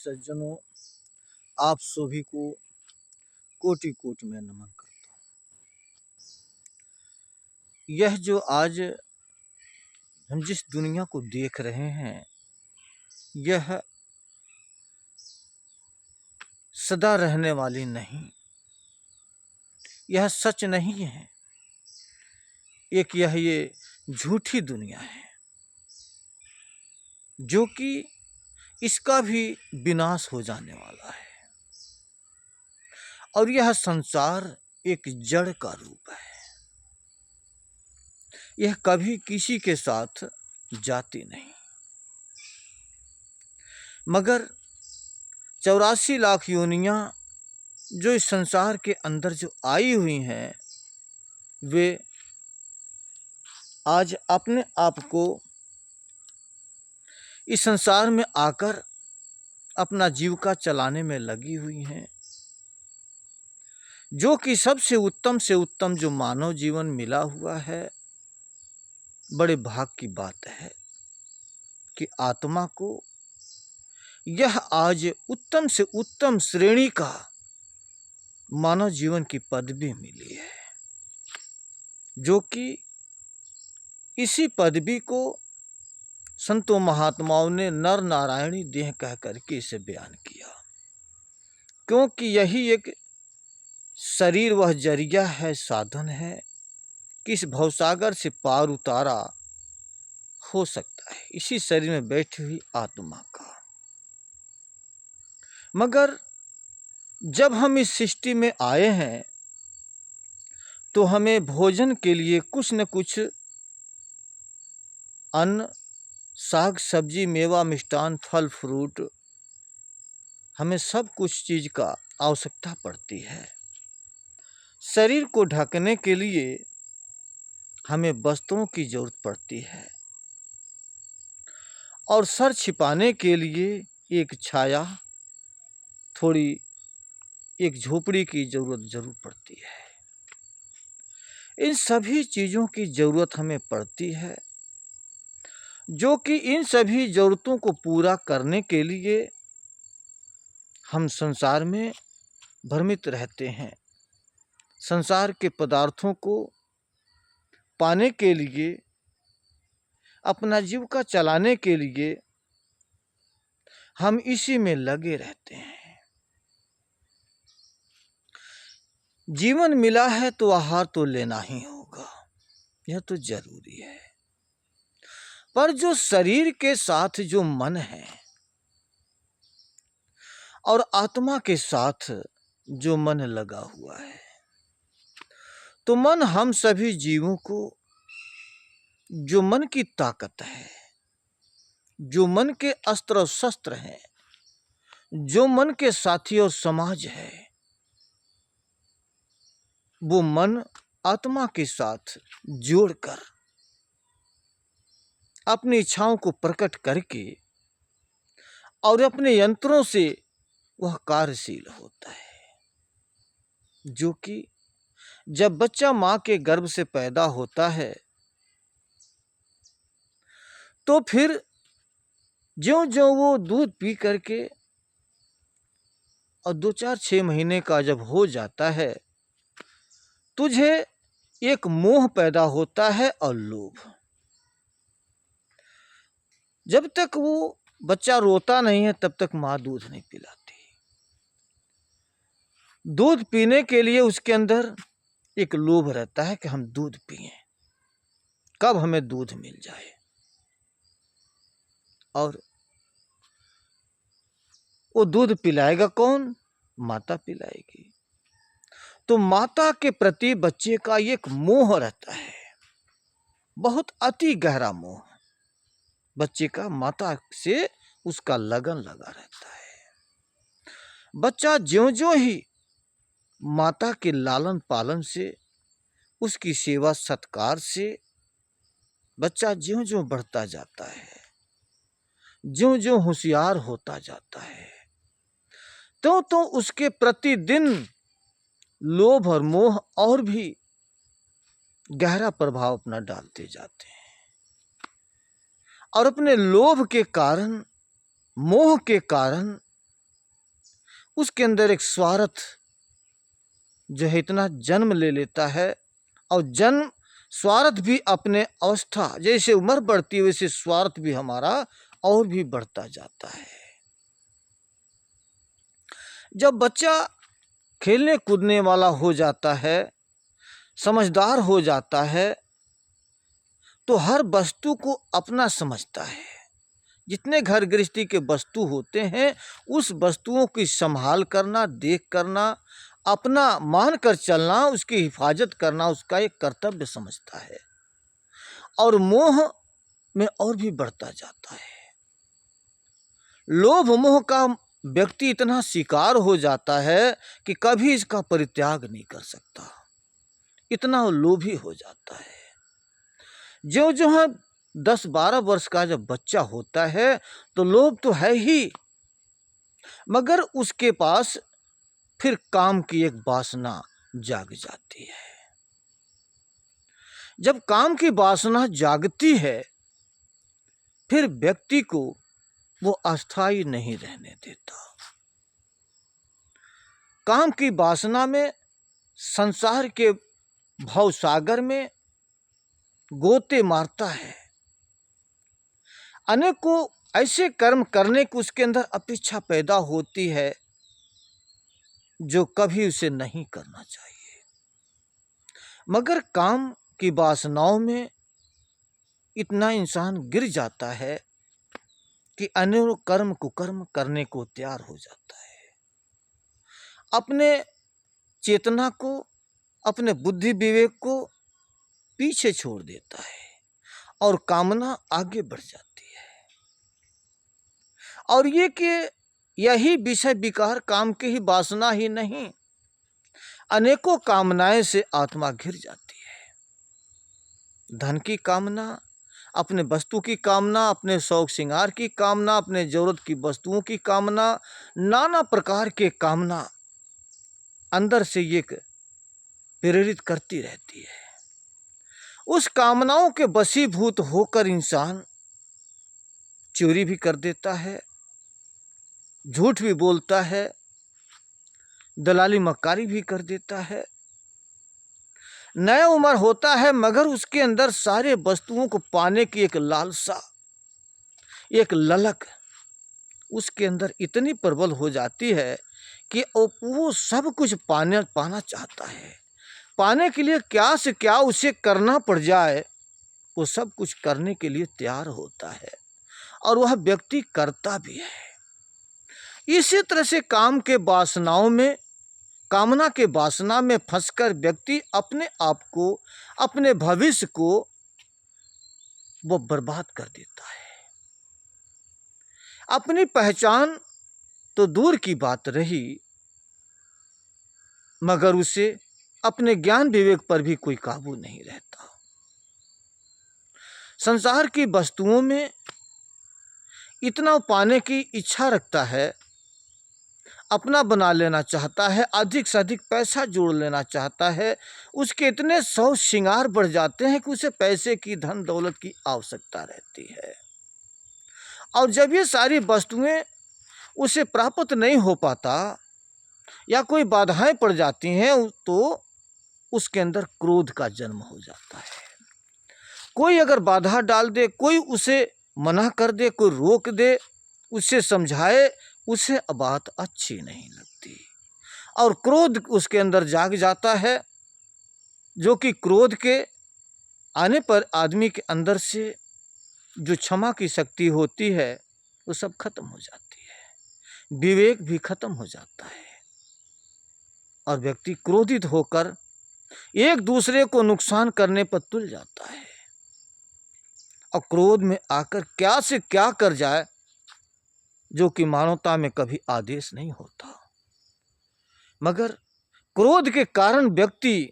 सज्जनों, आप सभी को कोटि कोटि में नमन करता हूँ। यह जो आज हम जिस दुनिया को देख रहे हैं, यह सदा रहने वाली नहीं, यह सच नहीं है। एक ये झूठी दुनिया है, जो कि इसका भी विनाश हो जाने वाला है। और यह संसार एक जड़ का रूप है, यह कभी किसी के साथ जाती नहीं। मगर 84 लाख योनियां जो इस संसार के अंदर जो आई हुई हैं, वे आज अपने आप को इस संसार में आकर अपना जीविका चलाने में लगी हुई हैं, जो कि सबसे उत्तम से उत्तम जो मानव जीवन मिला हुआ है। बड़े भाग की बात है कि आत्मा को यह आज उत्तम से उत्तम श्रेणी का मानव जीवन की पदवी मिली है, जो कि इसी पदवी को संतों महात्माओं ने नर नारायणी देह कह करके इसे बयान किया। क्योंकि यही एक शरीर वह जरिया है, साधन है कि इस भवसागर से पार उतारा हो सकता है, इसी शरीर में बैठी हुई आत्मा का। मगर जब हम इस सृष्टि में आए हैं, तो हमें भोजन के लिए कुछ न कुछ अन्न, साग सब्जी, मेवा, मिष्टान, फल फ्रूट, हमें सब कुछ चीज का आवश्यकता पड़ती है। शरीर को ढकने के लिए हमें वस्त्रों की जरूरत पड़ती है, और सर छिपाने के लिए एक छाया, थोड़ी एक झोपड़ी की जरूर पड़ती है। इन सभी चीजों की जरूरत हमें पड़ती है, जो कि इन सभी जरूरतों को पूरा करने के लिए हम संसार में भ्रमित रहते हैं। संसार के पदार्थों को पाने के लिए, अपना जीविका चलाने के लिए हम इसी में लगे रहते हैं। जीवन मिला है तो आहार तो लेना ही होगा, यह तो जरूरी है। पर जो शरीर के साथ जो मन है और आत्मा के साथ जो मन लगा हुआ है, तो मन हम सभी जीवों को, जो मन की ताकत है, जो मन के अस्त्र और शस्त्र हैं, जो मन के साथी और समाज है, वो मन आत्मा के साथ जोड़कर अपनी इच्छाओं को प्रकट करके और अपने यंत्रों से वह कार्यशील होता है। जो कि जब बच्चा मां के गर्भ से पैदा होता है, तो फिर ज्यों-ज्यों वो दूध पी करके और 2-4-6 महीने का जब हो जाता है, तुझे एक मोह पैदा होता है और लोभ। जब तक वो बच्चा रोता नहीं है, तब तक मां दूध नहीं पिलाती। दूध पीने के लिए उसके अंदर एक लोभ रहता है कि हम दूध पिएं, कब हमें दूध मिल जाए। और वो दूध पिलाएगा कौन? माता पिलाएगी। तो माता के प्रति बच्चे का एक मोह रहता है, बहुत अति गहरा मोह। बच्चे का माता से उसका लगन लगा रहता है। बच्चा ज्यों-ज्यों ही माता के लालन पालन से, उसकी सेवा सत्कार से बच्चा ज्यों-ज्यों बढ़ता जाता है, ज्यों-ज्यों होशियार होता जाता है, तो उसके प्रतिदिन लोभ और मोह और भी गहरा प्रभाव अपना डालते जाते हैं। और अपने लोभ के कारण, मोह के कारण उसके अंदर एक स्वार्थ जो है इतना जन्म ले लेता है, और जन्म स्वार्थ भी अपने अवस्था, जैसे उम्र बढ़ती है वैसे स्वार्थ भी हमारा और भी बढ़ता जाता है। जब बच्चा खेलने कूदने वाला हो जाता है, समझदार हो जाता है, तो हर वस्तु को अपना समझता है। जितने घर गृहस्थी के वस्तु होते हैं, उस वस्तुओं की संभाल करना, देख करना, अपना मान कर चलना, उसकी हिफाजत करना उसका एक कर्तव्य समझता है, और मोह में और भी बढ़ता जाता है। लोभ मोह का व्यक्ति इतना शिकार हो जाता है कि कभी इसका परित्याग नहीं कर सकता, इतना लोभी हो जाता है। जो जो है 10-12 वर्ष का जब बच्चा होता है तो लोभ तो है ही, मगर उसके पास फिर काम की एक वासना जाग जाती है। जब काम की वासना जागती है, फिर व्यक्ति को वो अस्थायी नहीं रहने देता। काम की वासना में, संसार के भवसागर में गोते मारता है। अनेकों ऐसे कर्म करने की उसके अंदर अपेक्षा पैदा होती है जो कभी उसे नहीं करना चाहिए, मगर काम की वासनाओं में इतना इंसान गिर जाता है कि अनेकों कर्म कुकर्म करने को तैयार हो जाता है। अपने चेतना को, अपने बुद्धि विवेक को पीछे छोड़ देता है और कामना आगे बढ़ जाती है। और ये कि यही विषय विकार काम की ही वासना ही नहीं, अनेकों कामनाएं से आत्मा घिर जाती है। धन की कामना, अपने वस्तु की कामना, अपने शौक श्रृंगार की कामना, अपने जरूरत की वस्तुओं की कामना, नाना प्रकार के कामना अंदर से ये प्रेरित करती रहती है। उस कामनाओं के वशीभूत होकर इंसान चोरी भी कर देता है, झूठ भी बोलता है, दलाली मक्कारी भी कर देता है। नया उम्र होता है, मगर उसके अंदर सारे वस्तुओं को पाने की एक लालसा, एक ललक उसके अंदर इतनी प्रबल हो जाती है कि वो सब कुछ पाना चाहता है। पाने के लिए क्या से क्या उसे करना पड़ जाए, वो सब कुछ करने के लिए तैयार होता है, और वह व्यक्ति करता भी है। इसी तरह से काम के वासनाओं में, कामना के वासना में फंसकर व्यक्ति अपने आप को, अपने भविष्य को वो बर्बाद कर देता है। अपनी पहचान तो दूर की बात रही, मगर उसे अपने ज्ञान विवेक पर भी कोई काबू नहीं रहता। संसार की वस्तुओं में इतना पाने की इच्छा रखता है, अपना बना लेना चाहता है, अधिक से अधिक पैसा जोड़ लेना चाहता है। उसके इतने शौक श्रृंगार बढ़ जाते हैं कि उसे पैसे की, धन दौलत की आवश्यकता रहती है। और जब ये सारी वस्तुएं उसे प्राप्त नहीं हो पाता या कोई बाधाएं पड़ जाती हैं, तो उसके अंदर क्रोध का जन्म हो जाता है। कोई अगर बाधा डाल दे, कोई उसे मना कर दे, कोई रोक दे, उसे समझाए, उसे बात अच्छी नहीं लगती, और क्रोध उसके अंदर जाग जाता है, जो कि क्रोध के आने पर आदमी के अंदर से जो क्षमा की शक्ति होती है वो सब खत्म हो जाती है, विवेक भी खत्म हो जाता है, और व्यक्ति क्रोधित होकर एक दूसरे को नुकसान करने पर तुल जाता है, और क्रोध में आकर क्या से क्या कर जाए जो कि मानवता में कभी आदेश नहीं होता। मगर क्रोध के कारण व्यक्ति,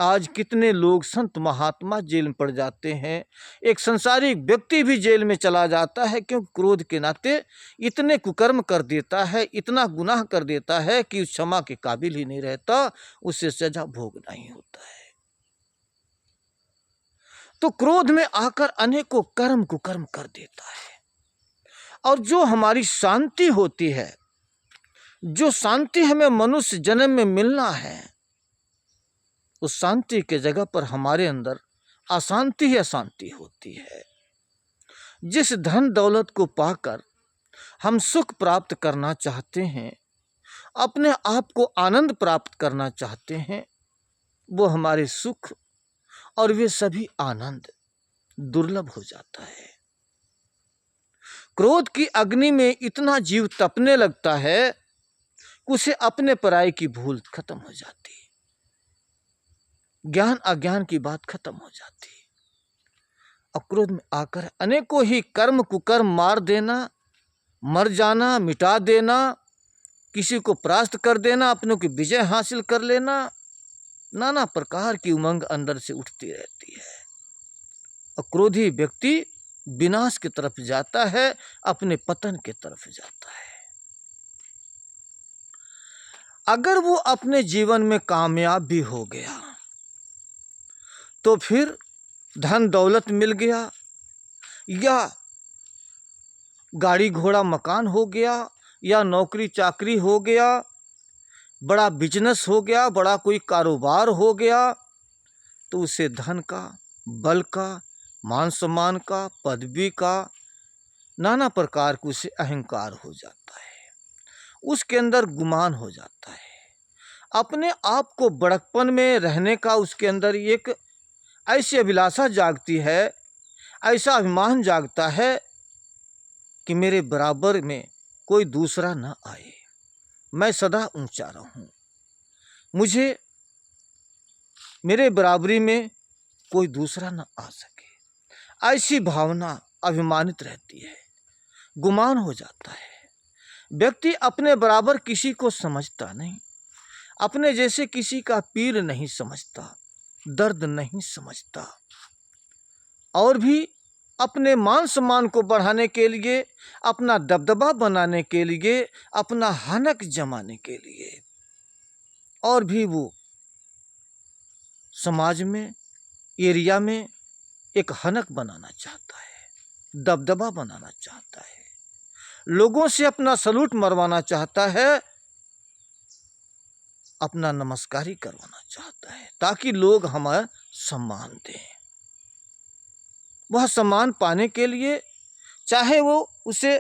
आज कितने लोग संत महात्मा जेल में पड़ जाते हैं, एक संसारिक व्यक्ति भी जेल में चला जाता है, क्योंकि क्रोध के नाते इतने कुकर्म कर देता है, इतना गुनाह कर देता है कि क्षमा के काबिल ही नहीं रहता, उसे सजा भोगना ही होता है। तो क्रोध में आकर अनेकों कर्म कुकर्म कर देता है, और जो हमारी शांति होती है, जो शांति हमें मनुष्य जन्म में मिलना है, उस शांति के जगह पर हमारे अंदर अशांति ही अशांति होती है। जिस धन दौलत को पाकर हम सुख प्राप्त करना चाहते हैं, अपने आप को आनंद प्राप्त करना चाहते हैं, वो हमारे सुख और वे सभी आनंद दुर्लभ हो जाता है। क्रोध की अग्नि में इतना जीव तपने लगता है कि उसे अपने पराये की भूल खत्म हो जाती, ज्ञान अज्ञान की बात खत्म हो जाती। और क्रोध में आकर अनेकों ही कर्म कुकर्म मार देना, मर जाना, मिटा देना, किसी को परास्त कर देना, अपनों की विजय हासिल कर लेना, नाना प्रकार की उमंग अंदर से उठती रहती है। और क्रोधी व्यक्ति विनाश की तरफ जाता है, अपने पतन की तरफ जाता है। अगर वो अपने जीवन में कामयाब भी हो गया तो फिर धन दौलत मिल गया, या गाड़ी घोड़ा मकान हो गया, या नौकरी चाकरी हो गया, बड़ा बिजनेस हो गया, बड़ा कोई कारोबार हो गया, तो उसे धन का, बल का, मान सम्मान का, पदवी का, नाना प्रकार के उसे अहंकार हो जाता है। उसके अंदर गुमान हो जाता है। अपने आप को बड़कपन में रहने का उसके अंदर एक ऐसी अभिलाषा जागती है, ऐसा अभिमान जागता है कि मेरे बराबर में कोई दूसरा न आए, मैं सदा ऊंचा रहूं, मुझे मेरे बराबरी में कोई दूसरा न आ सके। ऐसी भावना अभिमानित रहती है, गुमान हो जाता है। व्यक्ति अपने बराबर किसी को समझता नहीं, अपने जैसे किसी का पीर नहीं समझता, दर्द नहीं समझता, और भी अपने मान सम्मान को बढ़ाने के लिए, अपना दबदबा बनाने के लिए, अपना हनक जमाने के लिए, और भी वो समाज में, एरिया में एक हनक बनाना चाहता है, दबदबा बनाना चाहता है, लोगों से अपना सलूट मरवाना चाहता है, अपना नमस्कारी करवाना चाहता है, ताकि लोग हमें सम्मान दें। वह सम्मान पाने के लिए चाहे वो उसे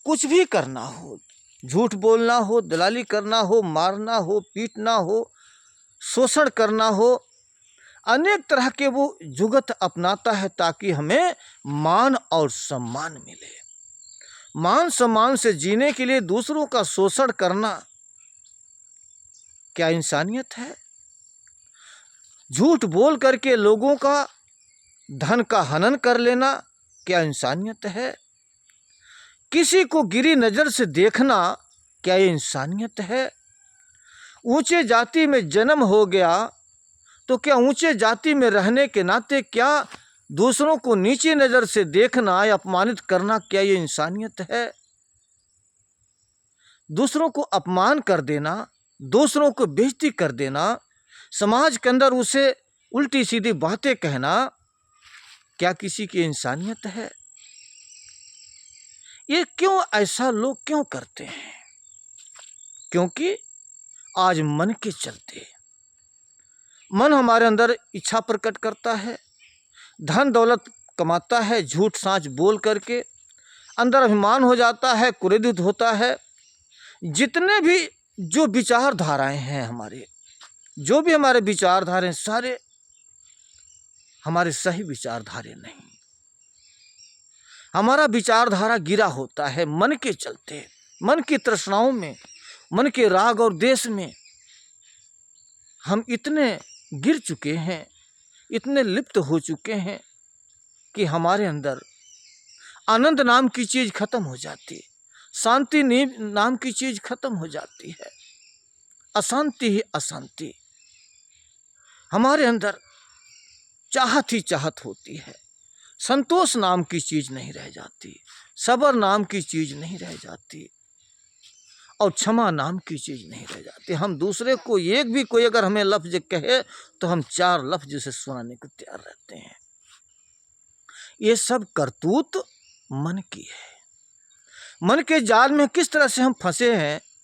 कुछ भी करना हो, झूठ बोलना हो, दलाली करना हो, मारना हो, पीटना हो, शोषण करना हो, अनेक तरह के वो जुगत अपनाता है ताकि हमें मान और सम्मान मिले। मान सम्मान से जीने के लिए दूसरों का शोषण करना क्या इंसानियत है? झूठ बोल करके लोगों का धन का हनन कर लेना क्या इंसानियत है? किसी को गिरी नजर से देखना क्या ये इंसानियत है? ऊंचे जाति में जन्म हो गया तो क्या ऊंचे जाति में रहने के नाते क्या दूसरों को नीचे नजर से देखना या अपमानित करना क्या ये इंसानियत है? दूसरों को अपमान कर देना, दूसरों को बेइज्जती कर देना, समाज के अंदर उसे उल्टी सीधी बातें कहना क्या किसी की इंसानियत है? ये क्यों ऐसा लोग क्यों करते हैं? क्योंकि आज मन के चलते, मन हमारे अंदर इच्छा प्रकट करता है, धन दौलत कमाता है, झूठ साँच बोल करके अंदर अभिमान हो जाता है, क्रोधित होता है। जितने भी जो विचारधाराएं हैं हमारे, जो भी हमारे विचारधाराएं सारे हमारे सही विचारधारे नहीं। हमारा विचारधारा गिरा होता है मन के चलते, मन की तृष्णाओं में, मन के राग और देश में हम इतने गिर चुके हैं, इतने लिप्त हो चुके हैं कि हमारे अंदर आनंद नाम की चीज खत्म हो जाती है, शांति नाम की चीज खत्म हो जाती है, अशांति ही अशांति। हमारे अंदर चाहत ही चाहत होती है, संतोष नाम की चीज नहीं रह जाती, सब्र नाम की चीज नहीं रह जाती, और क्षमा नाम की चीज नहीं रह जाती। हम दूसरे को एक भी कोई अगर हमें लफ्ज कहे तो हम 4 लफ्ज उसे सुनाने को तैयार रहते हैं। ये सब करतूत मन की है। मन के जाल में किस तरह से हम फंसे हैं